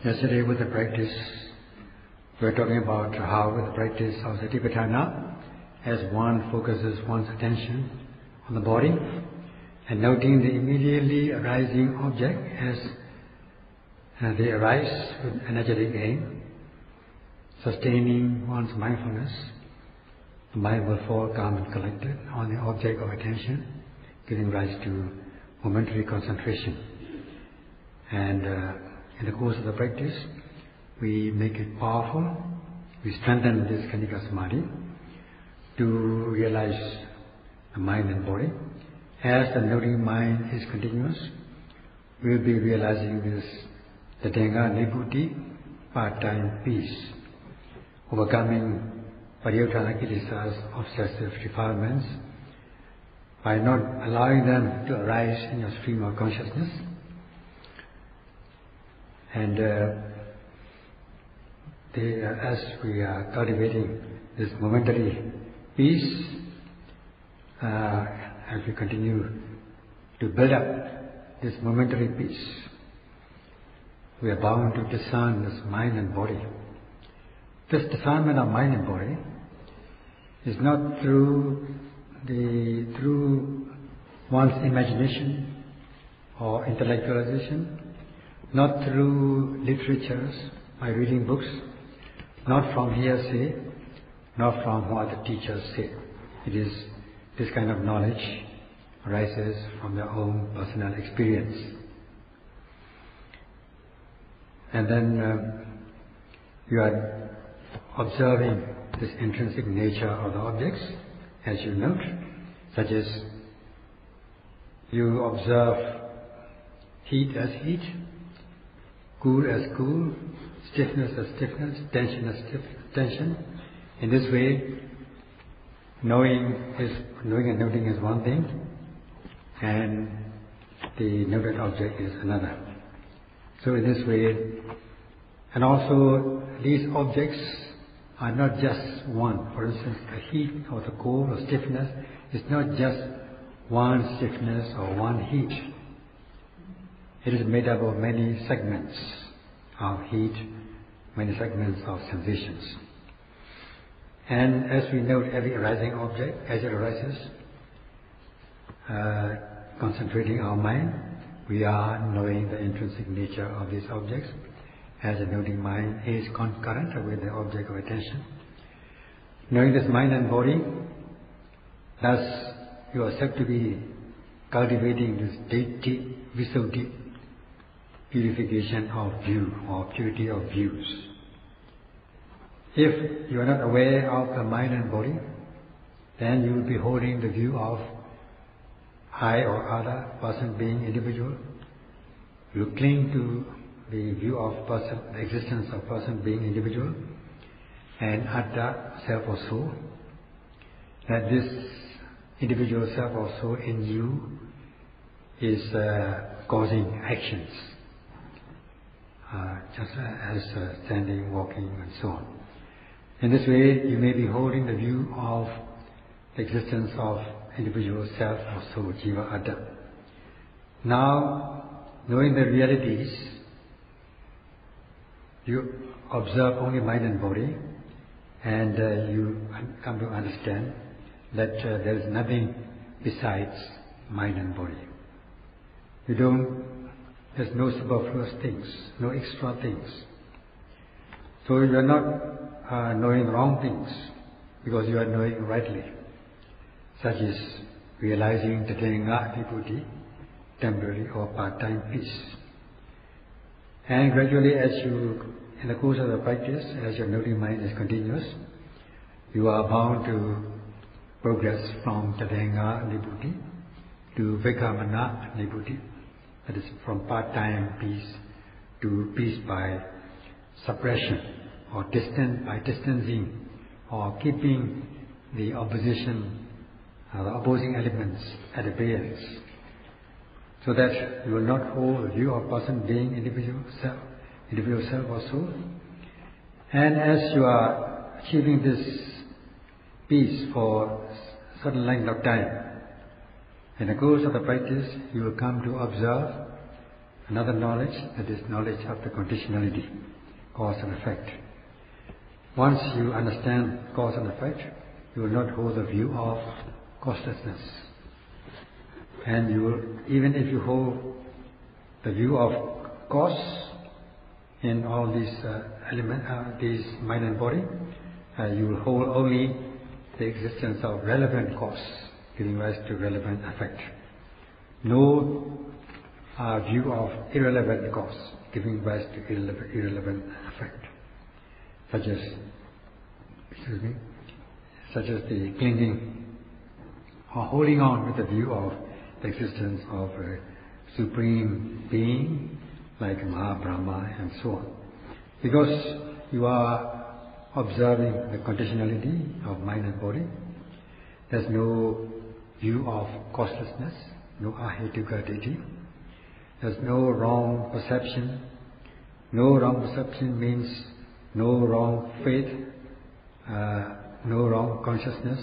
Yesterday with the practice, we were talking about how with the practice of Satipatthana, as one focuses one's attention on the body and noting the immediately arising object as they arise with energetic aim, sustaining one's mindfulness, the mind will fall calm and collected on the object of attention, giving rise to momentary concentration. And in the course of the practice, we make it powerful, we strengthen this Khanika Samadhi to realize the mind and body. As the noting mind is continuous, we will be realizing this Tathanga Nibbuti, part-time peace, overcoming Pariyuttana Kilesas, obsessive defilements, by not allowing them to arise in your stream of consciousness. And as we are cultivating this momentary peace, as we continue to build up this momentary peace, we are bound to discern this mind and body. This discernment of mind and body is not through one's imagination or intellectualization, not through literatures, by reading books, not from hearsay, not from what the teachers say. It is this kind of knowledge arises from their own personal experience. And then you are observing this intrinsic nature of the objects, as you note, such as you observe heat as heat, cool as cool, stiffness as stiffness, tension as tension. In this way, knowing and noting is one thing, and the noted object is another. So in this way, and also these objects are not just one. For instance, the heat or the cold or stiffness is not just one stiffness or one heat. It is made up of many segments of heat, many segments of sensations. And as we note every arising object, as it arises, concentrating our mind, we are knowing the intrinsic nature of these objects, as the noting mind is concurrent with the object of attention. Knowing this mind and body, thus you are said to be cultivating this deity, visuddhi, purification of view or purity of views. If you are not aware of the mind and body, then you will be holding the view of I or other, person, being, individual. You cling to the view of person, the existence of person, being, individual, and atta, self or soul. That this individual self or soul in you is causing actions, just as standing, walking, and so on. In this way, you may be holding the view of the existence of individual self or soul, jiva, atta. Now, knowing the realities, you observe only mind and body, and you come to understand that there is nothing besides mind and body. There's no superfluous things, no extra things. So you are not knowing wrong things, because you are knowing rightly, such as realizing Tathanga Nibbuti, temporary or part-time peace. And gradually, in the course of the practice, as your noting mind is continuous, you are bound to progress from Tathanga Nibbuti to Vikhamana Nibbuti, that is from part-time peace to peace by suppression, or by distancing, or keeping the opposition, the opposing elements at abeyance, so that you will not hold the view of person, being, individual self or soul. And as you are achieving this peace for a certain length of time, in the course of the practice, you will come to observe another knowledge, that is knowledge of the conditionality, cause and effect. Once you understand cause and effect, you will not hold the view of causelessness. And you will, even if you hold the view of cause in all these these mind and body, you will hold only the existence of relevant cause, giving rise to relevant effect. No view of irrelevant cause, giving rise to irrelevant effect, such as the clinging or holding on with the view of the existence of a supreme being like Maha-Brahma and so on. Because you are observing the conditionality of mind and body, there's no view of causelessness, no ahetuka deity, there's no wrong perception. No wrong perception means no wrong faith, no wrong consciousness.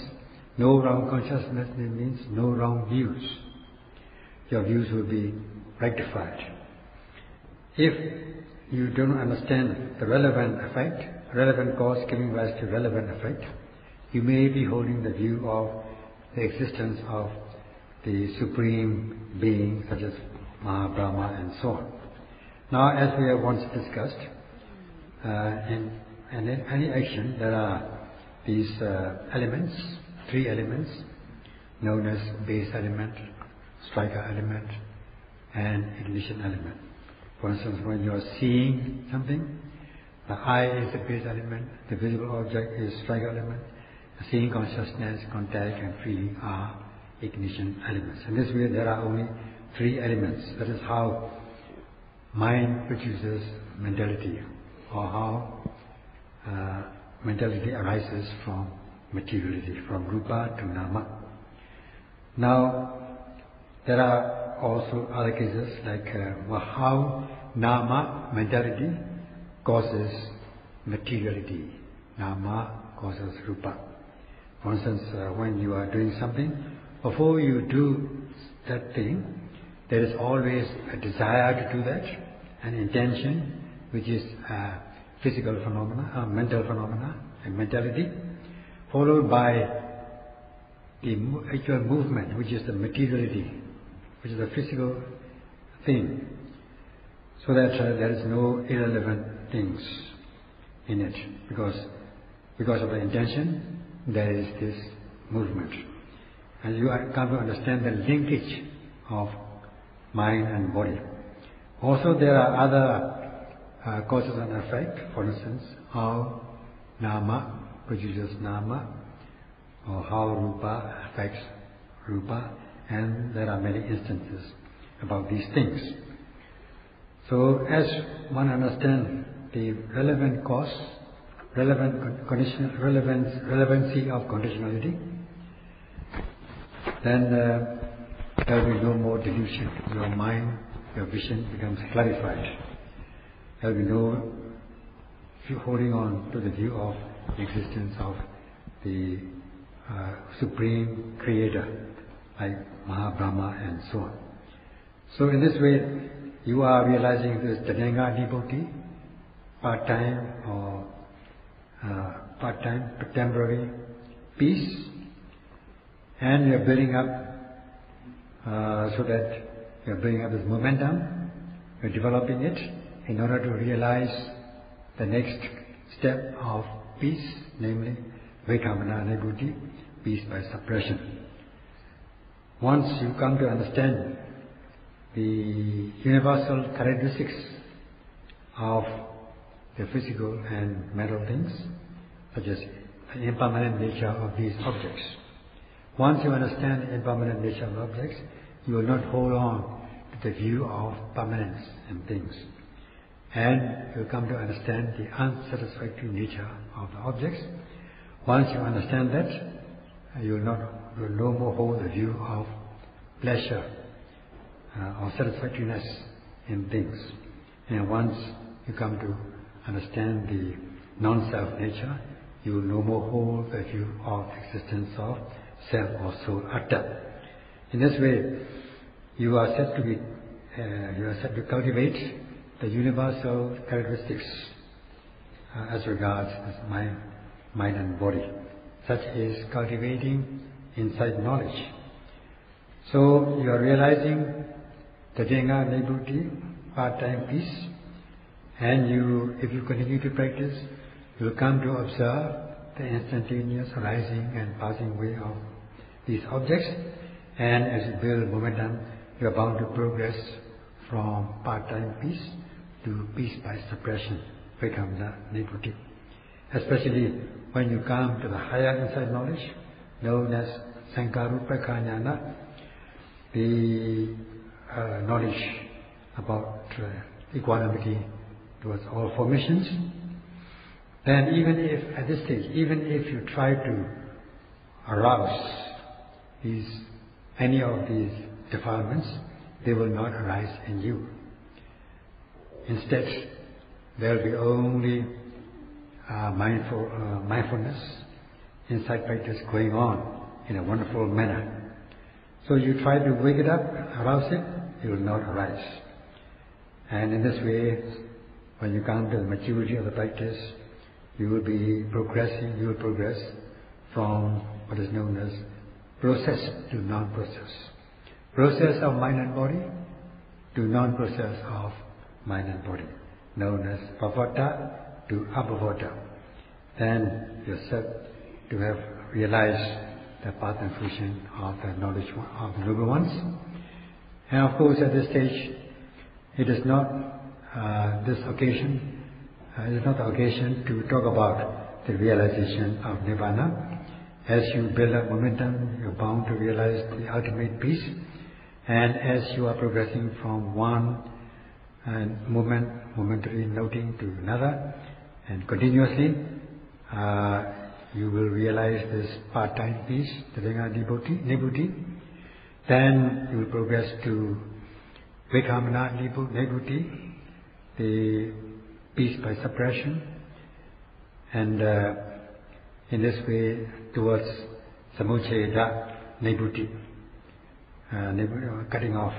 No wrong consciousness means no wrong views. Your views will be rectified. If you don't understand the relevant effect, relevant cause giving rise to relevant effect, you may be holding the view of the existence of the supreme being such as Maha-Brahma and so on. Now, as we have once discussed, in any action there are these elements, three elements, known as base element, striker element, and ignition element. For instance, when you are seeing something, the eye is the base element, the visible object is striker element, the seeing consciousness, contact and feeling are ignition elements. In this way there are only three elements. That is how mind produces mentality, or how mentality arises from materiality, from rupa to nama. Now, there are also other cases like how nama, mentality, causes materiality. Nama causes rupa. For instance, when you are doing something, before you do that thing, there is always a desire to do that, an intention, which is physical phenomena, mental phenomena, and mentality, followed by the actual movement, which is the materiality, which is the physical thing, so that there is no irrelevant things in it, because of the intention, there is this movement. And you come to understand the linkage of mind and body. Also there are other causes and effect. For instance, how nama produces nama, or how rupa affects rupa, and there are many instances about these things. So as one understands the relevant cause, relevancy of conditionality, then there will be no more delusion. Your mind, your vision becomes clarified. There will be no holding on to the view of the existence of the Supreme Creator, like Maha-Brahma and so on. So in this way, you are realizing this Tadanga Nibhuti, part-time or temporary peace, and you are building up so that you are building up this momentum, you are developing it in order to realize the next step of peace, namely Vekamana Nibhuti, peace by suppression. Once you come to understand the universal characteristics of the physical and mental things, such as the impermanent nature of these objects. Once you understand the impermanent nature of objects, you will not hold on to the view of permanence in things. And you will come to understand the unsatisfactory nature of the objects. Once you understand that, you will no more hold the view of pleasure or satisfactoriness in things. And once you come to understand the non-self nature, you will no more hold the view of the existence of self or soul, atta. In this way, you are said to be you are set to cultivate the universal characteristics as regards mind and body, such as cultivating insight knowledge. So you are realizing the Jenga Nibhuti, part-time peace, and if you continue to practice, you will come to observe the instantaneous arising and passing away of these objects, and as you build momentum, you are bound to progress from part-time peace to peace by suppression, Vikamana Nibhuti. Especially when you come to the higher insight knowledge, known as Sankarupaka Jnana, the knowledge about equanimity towards all formations, then even if at this stage, even if you try to arouse any of these defilements, they will not arise in you. Instead, there will be only mindfulness, insight practice going on in a wonderful manner. So you try to wake it up, arouse it, it will not arise. And in this way, when you come to the maturity of the practice, you will progress from what is known as process to non-process. Process of mind and body to non-process of mind and body, known as bhavata to abhavata. Then you are said to have realized the path and fruition of the knowledge of the noble ones. And of course, at this stage, it is not the occasion to talk about the realization of Nibbana. As you build up momentum, you are bound to realize the ultimate peace. And as you are progressing from one momentary noting to another, and continuously, you will realize this part-time peace, the Jenga Nibhuti. Then you will progress to Vikamana Nibhuti, the peace by suppression, and in this way towards Samucceda Nibhuti, cutting off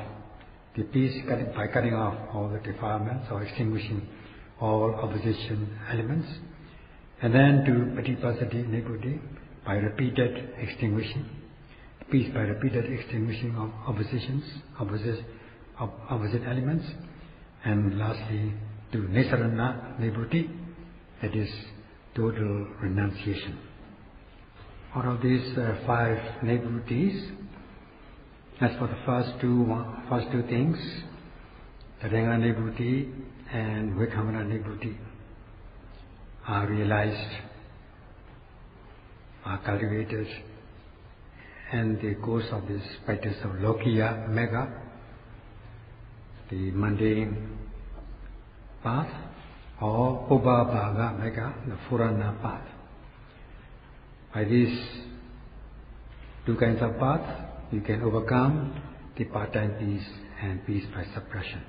the peace by cutting off all the defilements or extinguishing all opposition elements, and then to Patipasati Nibhuti by repeated extinguishing, peace by repeated extinguishing of opposite elements, and lastly to Nisarana Nibhuti, that is total renunciation. Out of these 5 Nibhutis, as for the first two things, the Jenga Nibhuti and Vikamana Nibhuti are realized, are cultivated, and the course of this practice of Lokiya Mega, the mundane path, or Ubhabhaga Mega, the Purana path. By these two kinds of paths, you can overcome the part-time peace and peace by suppression.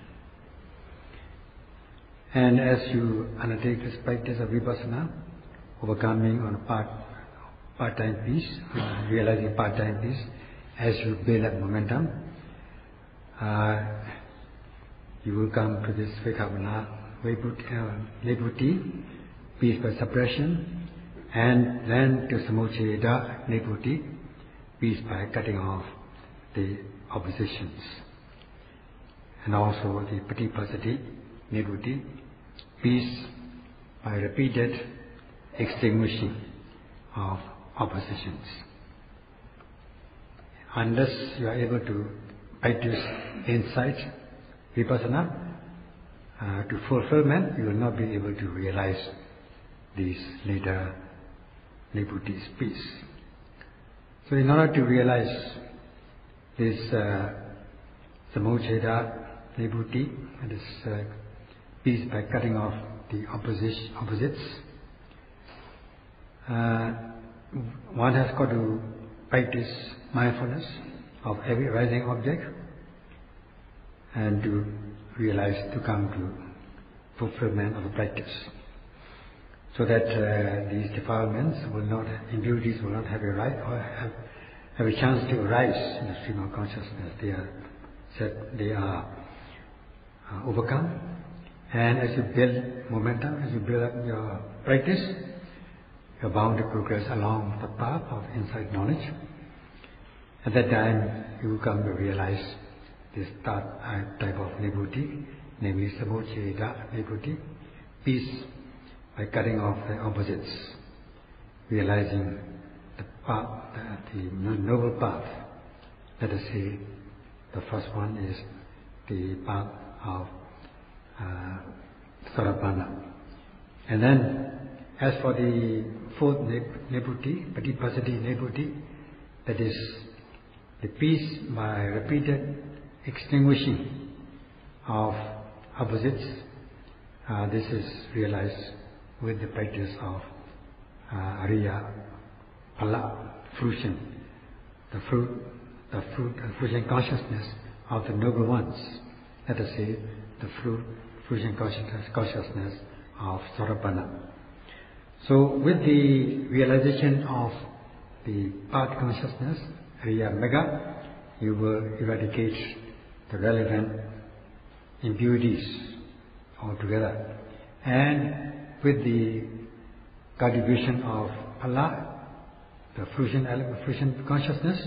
And as you undertake this practice of Vipassana, overcoming on part-time peace, realizing part-time peace, as you build up momentum, you will come to this Vikamana Nibhuti, peace by suppression, and then to Samucceda Nibhuti, peace by cutting off the oppositions, and also the Patipasati Nibhuti, peace by repeated extinguishing of oppositions. Unless you are able to practice insight, Vipassana, to fulfillment, you will not be able to realize these later Nibhutis, peace. So in order to realize this Samucceda Nibhuti, this peace by cutting off the opposites, one has got to practice mindfulness of every arising object and to realize, to come to fulfillment of the practice, so that these defilements will not, impurities will not have a right or have a chance to arise in the stream of consciousness. They are overcome. And as you build momentum, as you build up your practice, you're bound to progress along the path of insight knowledge. At that time, you will come to realize this type of nibbuti, namely samuccayita nibbuti, peace by cutting off the opposites, realizing the path, the noble path. Let us say the first one is the path of Sotapanna. And then, as for the fourth nibbuti, Patipassati nibbuti, that is the peace by repeated extinguishing of opposites, this is realized with the practice of Ariya Phala, fruition, the fruition consciousness of the noble ones. Let us say the fruition consciousness of Sotapanna. So with the realization of the path consciousness, Ariya Mega, you will eradicate the relevant impurities altogether. And with the cultivation of Allah, the fruition consciousness,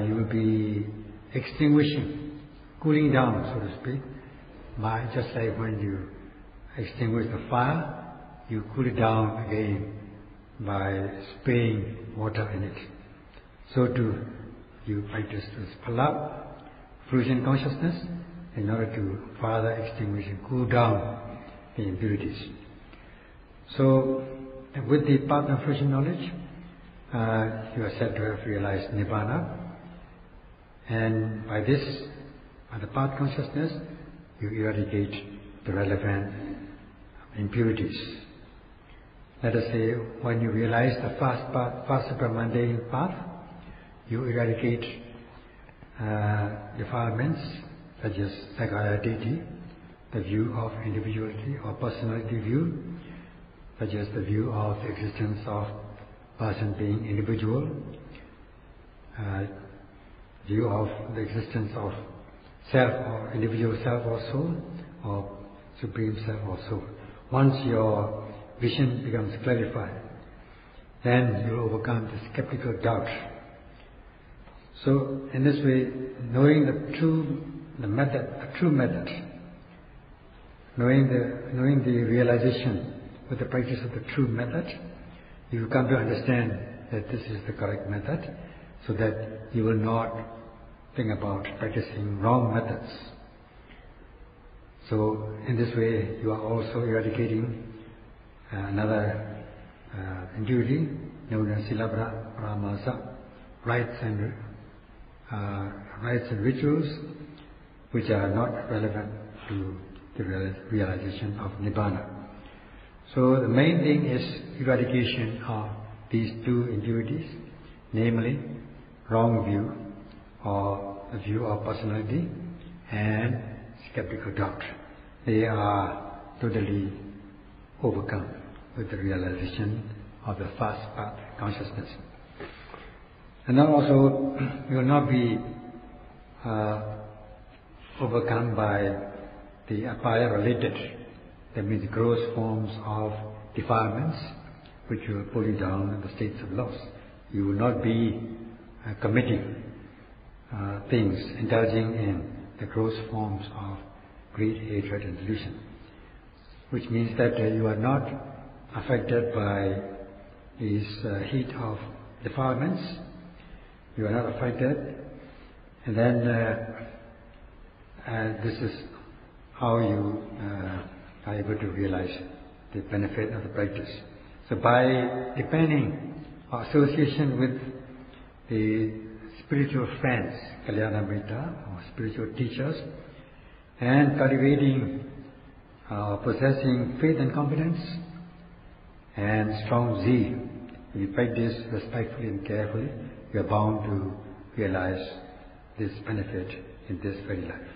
you will be extinguishing, cooling down, so to speak, by just like when you extinguish the fire, you cool it down again by spraying water in it. So too, you practice this phala, fruition consciousness, in order to further extinguish and cool down the impurities. So, with the path of fruition knowledge, you are said to have realized Nibbana, and by this, by the path consciousness, you eradicate the relevant impurities. Let us say, when you realize the first supramundane path, you eradicate defilements such as Sakkaya-ditthi, the view of individuality or personality view, such as the view of the existence of person being individual, view of the existence of self or individual self or soul, or supreme self or soul. Once your vision becomes clarified, then you will overcome the skeptical doubt. So, in this way, knowing the true method, knowing the realization with the practice of the true method, you will come to understand that this is the correct method, so that you will not think about practicing wrong methods. So, in this way, you are also eradicating another impurity known as Silabhra Paramasa, rites and rituals which are not relevant to the realization of Nibbana. So the main thing is eradication of these two impurities, namely wrong view or the view of personality and skeptical doubt. They are totally overcome with the realization of the first path consciousness. And then also, you will not be overcome by the apaya-related, that means gross forms of defilements, which will pull you down in the states of loss. You will not be committing things, indulging in the gross forms of greed, hatred and delusion, which means that you are not affected by these heat of defilements. You are not affected, and then this is how you are able to realize the benefit of the practice. So by depending or association with the spiritual friends, Kalyanamrita, or spiritual teachers, and cultivating, possessing faith and confidence, and strong zeal, if you practice respectfully and carefully, you are bound to realize this benefit in this very life.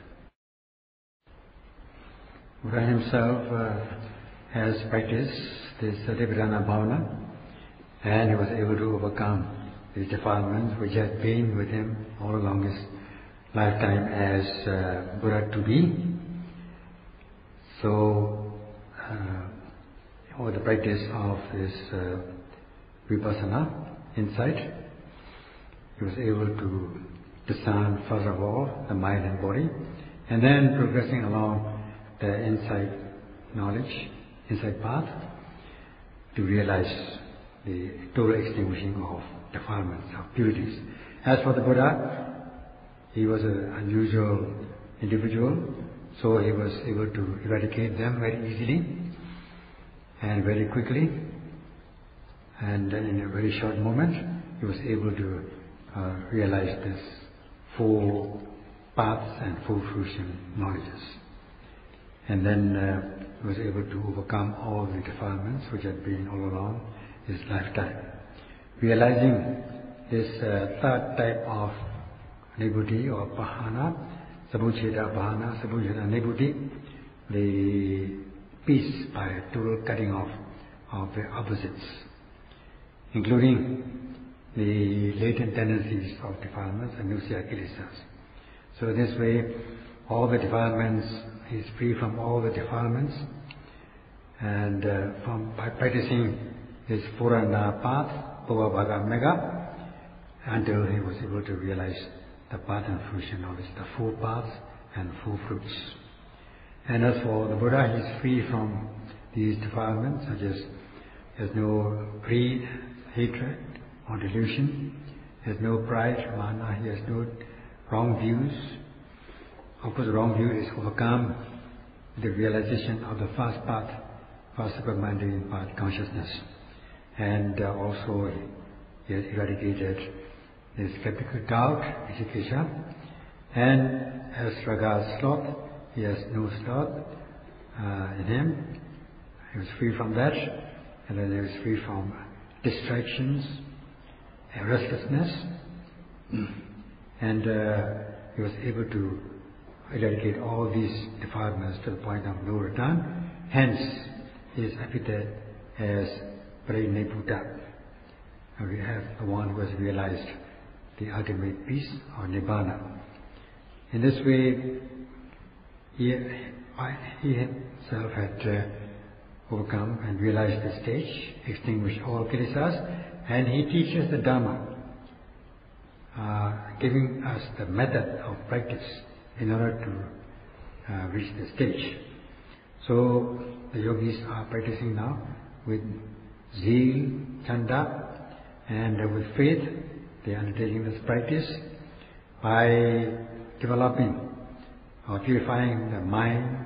Buddha himself has practiced this Satipatthana Bhavana, and he was able to overcome these defilements which had been with him all along his lifetime as Buddha to be. So, with the practice of this vipassana insight, he was able to discern first of all the mind and body, and then progressing along the insight knowledge, insight path, to realize the total extinguishing of defilements, of purities. As for the Buddha, he was an unusual individual, so he was able to eradicate them very easily and very quickly, and in a very short moment he was able to realize this four paths and four fruition knowledges. And then he was able to overcome all the defilements which had been all along his lifetime. Realizing this third type of nibbudi or pahana, sabucheda pahana, sabucheda nibbudi, the peace by total cutting off of the opposites, including the latent tendencies of defilements and nusya kilesas. So this way, all the defilements, he is free from all the defilements, and by practicing his Purana path, Bhava Mega, until he was able to realize the path and fruition knowledge, the four paths and four fruits. And as for the Buddha, he is free from these defilements, such as he has no greed, hatred or delusion, he has no pride, mana, he has no wrong views. Of course, the wrong view is overcome with the realization of the first path, first superminded path, consciousness. And also he has eradicated this skeptical doubt, vichikesha. And as regards sloth, he has no sloth in him. He was free from that. And then he was free from distractions and restlessness. And he was able to eradicate all these defilements to the point of no return. Hence, his epithet as Parinibbutta. We have the one who has realized the ultimate peace or Nibbana. In this way, he himself had overcome and realized the stage, extinguished all kilesas, and he teaches the Dhamma, giving us the method of practice in order to reach the stage. So the yogis are practicing now with zeal, chanda, and with faith. They are undertaking this practice by developing or purifying the mind,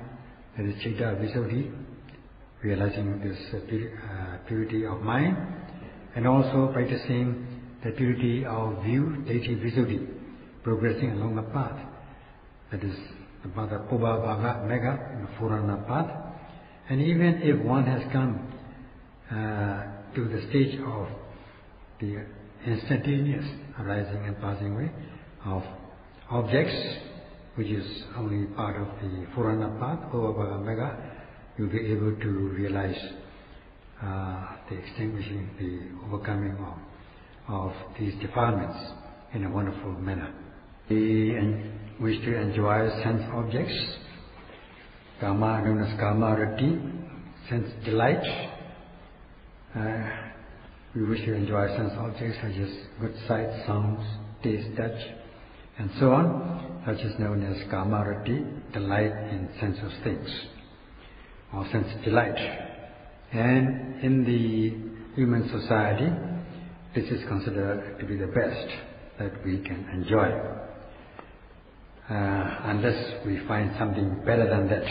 that is Citta Visuddhi, realizing this purity of mind, and also practicing the purity of view, Deity Visuddhi, progressing along the path. That is the path of Pubbha Bhaga Mega, the Purana path. And even if one has come to the stage of the instantaneous arising and passing away of objects, which is only part of the Purana path, Pubbha Bhaga Mega, you'll be able to realize the extinguishing, the overcoming of these defilements in a wonderful manner. We wish to enjoy sense objects, kama known as kama rati, sense delight. We wish to enjoy sense objects such as good sight, sounds, taste, touch, and so on, such is known as kama rati, delight in sensuous things, or sense delight. And in the human society, this is considered to be the best that we can enjoy, unless we find something better than that.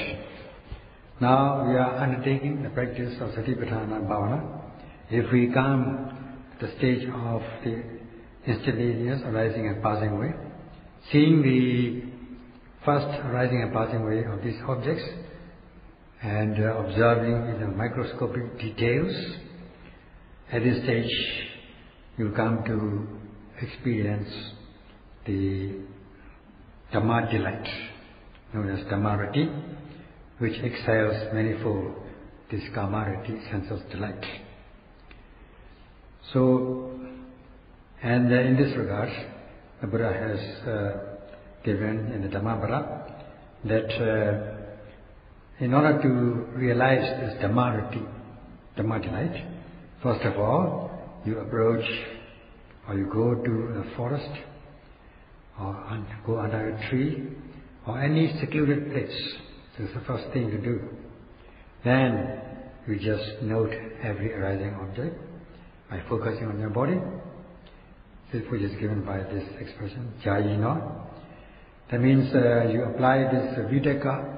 Now we are undertaking the practice of Satipatthana Bhavana. If we come to the stage of the instantaneous arising and passing away, seeing the first arising and passing away of these objects, and observing in the microscopic details, at this stage you come to experience the Dhamma delight, known as Dhammarati, which excels manifold this Kamarati, sense of delight. So, and in this regard, the Buddha has given in the Dhammapala that in order to realize this Dhamma delight, first of all, you approach or you go to a forest or go under a tree or any secluded place. This is the first thing to do. Then you just note every arising object by focusing on your body, which is given by this expression, jayino. That means you apply this vitakka,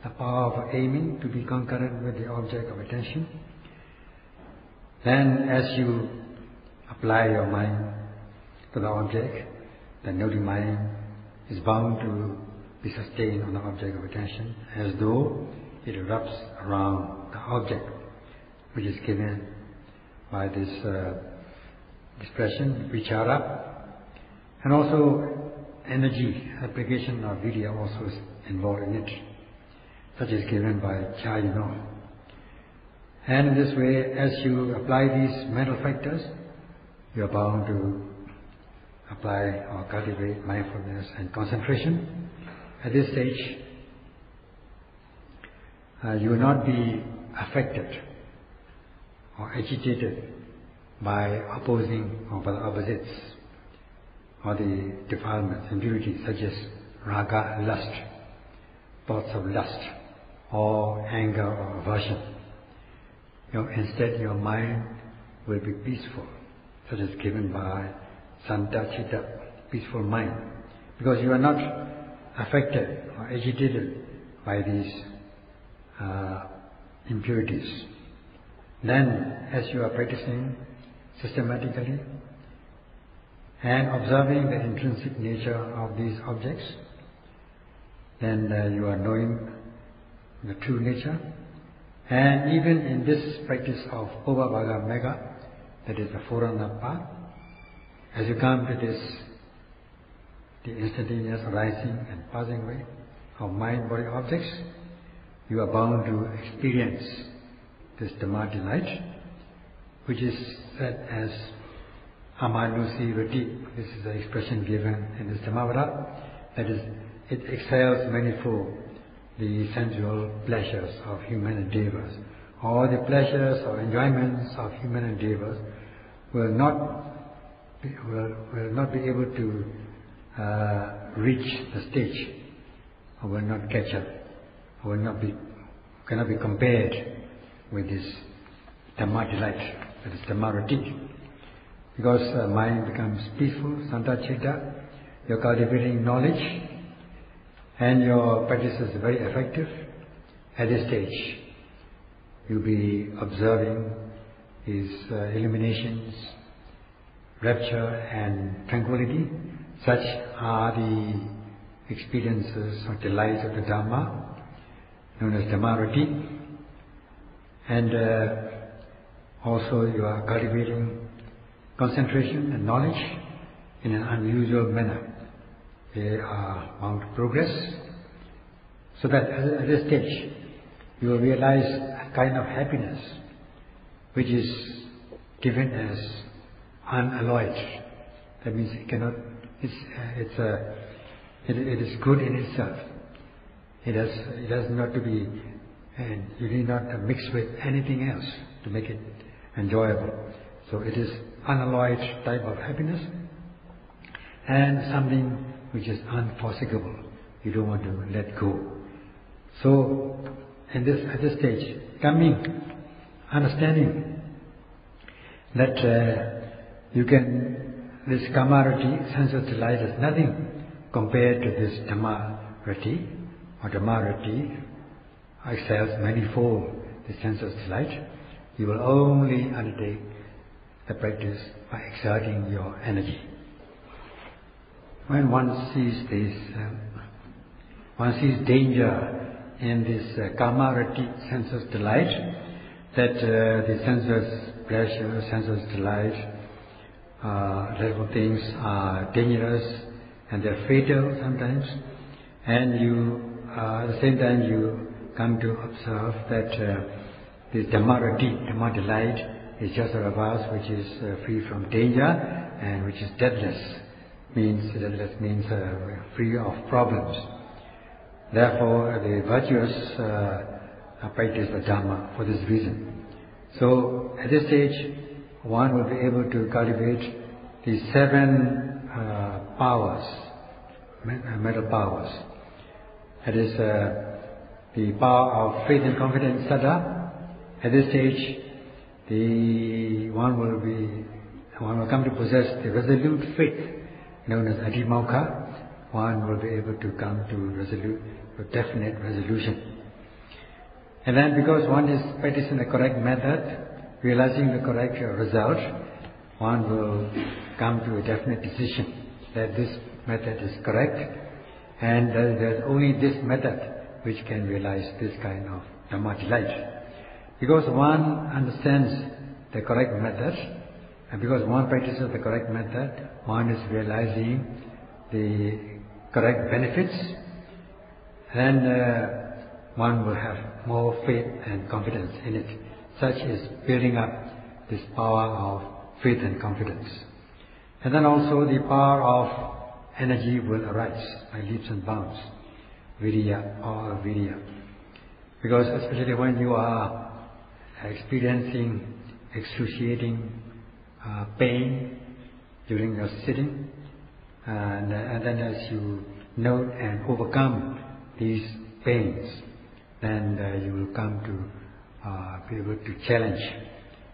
the power of aiming, to be concurrent with the object of attention. Then as you apply your mind to the object, the noting mind is bound to be sustained on the object of attention as though it wraps around the object, which is given by this expression, vichara. And also energy, application of vidya also is involved in it, such is given by chayino. And in this way, as you apply these mental factors, you are bound to apply or cultivate mindfulness and concentration. At this stage, you will not be affected or agitated by opposing or by the opposites or the defilements, impurities such as raga, lust, thoughts of lust, or anger or aversion. Instead, your mind will be peaceful, such as given by Santa Chitta, peaceful mind, because you are not affected or agitated by these impurities. Then, as you are practicing systematically and observing the intrinsic nature of these objects, then you are knowing the true nature. And even in this practice of Ovabhaga Mega, that is the forerunner path, as you come to this, the instantaneous arising and passing away of mind-body objects, you are bound to experience this Dhamma delight, which is said as Amanusi Rati. This is the expression given in this Dhammavada. That is, it excels manifold the sensual pleasures of human endeavors. All the pleasures or enjoyments of human endeavors will not be able to reach the stage, or will not catch up, or cannot be compared with this Dhamma delight, that is Dhamma Rati. Because mind becomes peaceful, Santa Chitta, you're cultivating knowledge, and your practice is very effective. At this stage, you'll be observing these illuminations, rapture and tranquility. Such are the experiences or delights of the Dhamma, known as Dhamma Rati. And also you are cultivating concentration and knowledge in an unusual manner. They are bound to progress, so that at this stage you will realize a kind of happiness which is given as unalloyed. That means it is good in itself. It has not to be, and you need not mix with anything else to make it enjoyable. So it is unalloyed type of happiness, and something which is unforeseeable. You don't want to let go. So, at this stage, understanding that this Kamarati, sense of delight, is nothing compared to this Dhammarati, or Dhammarati excels manifold the sense of delight. You will only undertake the practice by exerting your energy. When one sees this, one sees danger in this Kamarati, sense of delight, that the sensuous pleasure, sensuous delight, level things are dangerous and they're fatal sometimes, and you at the same time you come to observe that the Dhamma delight is just a reverse, which is free from danger and which is deathless. Deathless means free of problems. Therefore, the virtuous practice the Dhamma for this reason. So at this stage, one will be able to cultivate the 7 powers, mental powers. That is the power of faith and confidence, saddha. At this stage, one will come to possess the resolute faith, known as adhimokkha. One will be able to come to definite resolution. And then because one is practicing the correct method, realizing the correct result, one will come to a definite decision that this method is correct, and there's only this method which can realize this kind of Dhamma delight. Because one understands the correct method, and because one practices the correct method, one is realizing the correct benefits, then one will have more faith and confidence in it. Such is building up this power of faith and confidence. And then also the power of energy will arise by leaps and bounds, virya, power of virya. Because especially when you are experiencing excruciating pain during your sitting, and then as you note and overcome these pains, then you will come to be able to challenge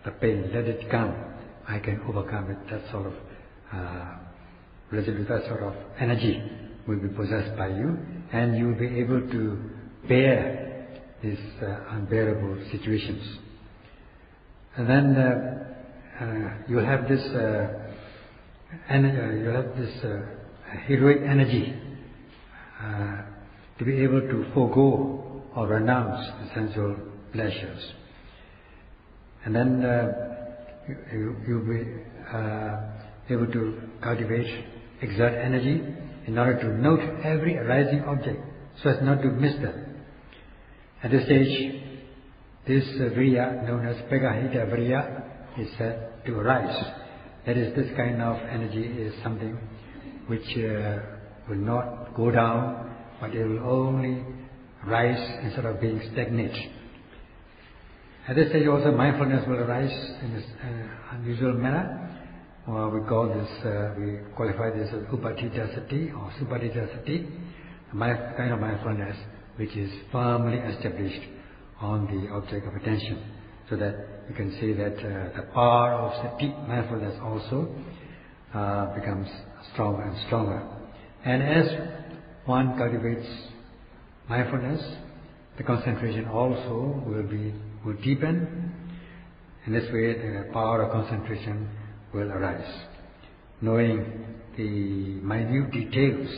the pain. Let it come. I can overcome it. That sort of resolute, that sort of energy will be possessed by you, and you will be able to bear these unbearable situations. And then you'll have this heroic energy to be able to forego or renounce the sensual pleasures. And then you'll be able to cultivate, exert energy in order to note every arising object so as not to miss them. At this stage, this virya, known as pegahita virya, is said to arise. That is, this kind of energy is something which will not go down, but it will only rise instead of being stagnant. At this stage also mindfulness will arise in this unusual manner. We qualify this as upatita sati or supatita sati, a kind of mindfulness which is firmly established on the object of attention, so that you can see that the power of sati, mindfulness, also becomes stronger and stronger. And as one cultivates mindfulness, the concentration also will deepen. In this way, the power of concentration will arise. Knowing the minute details,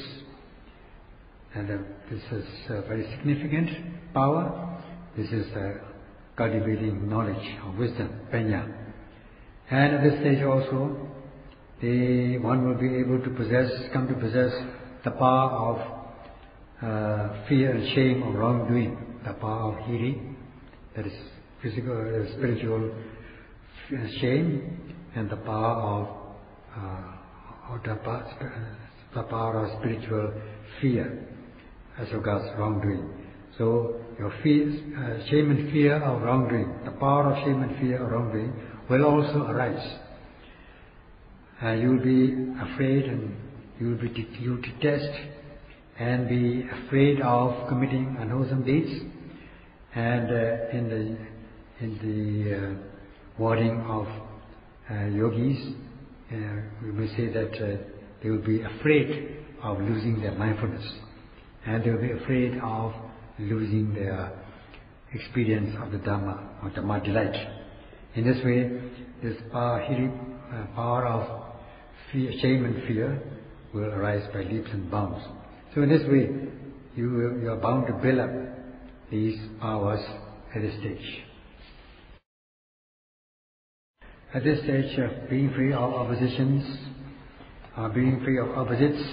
and this is a very significant power. This is cultivating knowledge or wisdom, panya. And at this stage also, one will be able to come to possess the power of fear and shame of wrongdoing, the power of hiri, that is physical, spiritual shame, and the power of the power of spiritual fear as regards wrongdoing. So your shame and fear of wrongdoing, the power of shame and fear of wrongdoing will also arise. You will be afraid, and you detest and be afraid of committing unwholesome deeds. And in the wording of yogis, we may say that they will be afraid of losing their mindfulness, and they will be afraid of losing their experience of the Dhamma or Dhamma delight. In this way, this power of fear, shame and fear will arise by leaps and bounds. So in this way, you are bound to build up these powers at this stage. At this stage of being free of oppositions, being free of opposites,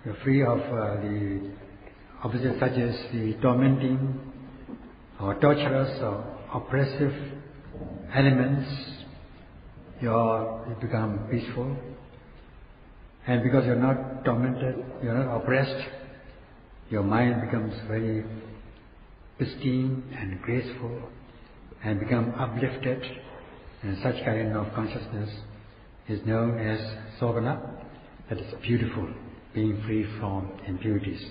you're free of the opposites such as the tormenting or torturous or oppressive elements. You become peaceful, and because you're not tormented, you're not oppressed, your mind becomes very pristine and graceful and become uplifted, and such kind of consciousness is known as Sovana, that is beautiful, being free from impurities.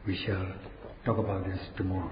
We shall talk about this tomorrow.